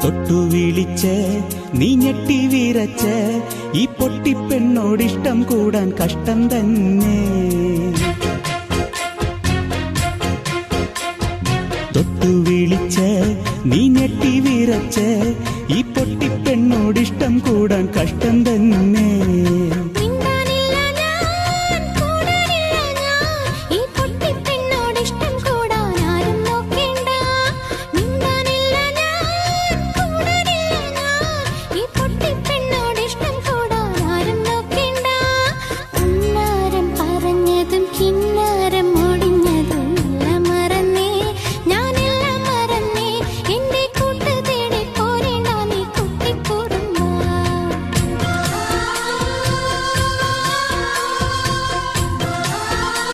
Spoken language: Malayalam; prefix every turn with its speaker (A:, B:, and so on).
A: തൊട്ടു വിളിച്ച് നീ ഞെട്ടി വിറച്ച് ഈ പൊട്ടിപ്പെണ്ണോടിഷ്ടം കൂടാൻ കഷ്ടം തന്നെ. തൊട്ടു വിളിച്ച് നീ ഞെട്ടി വിറച്ച് ഈ പൊട്ടി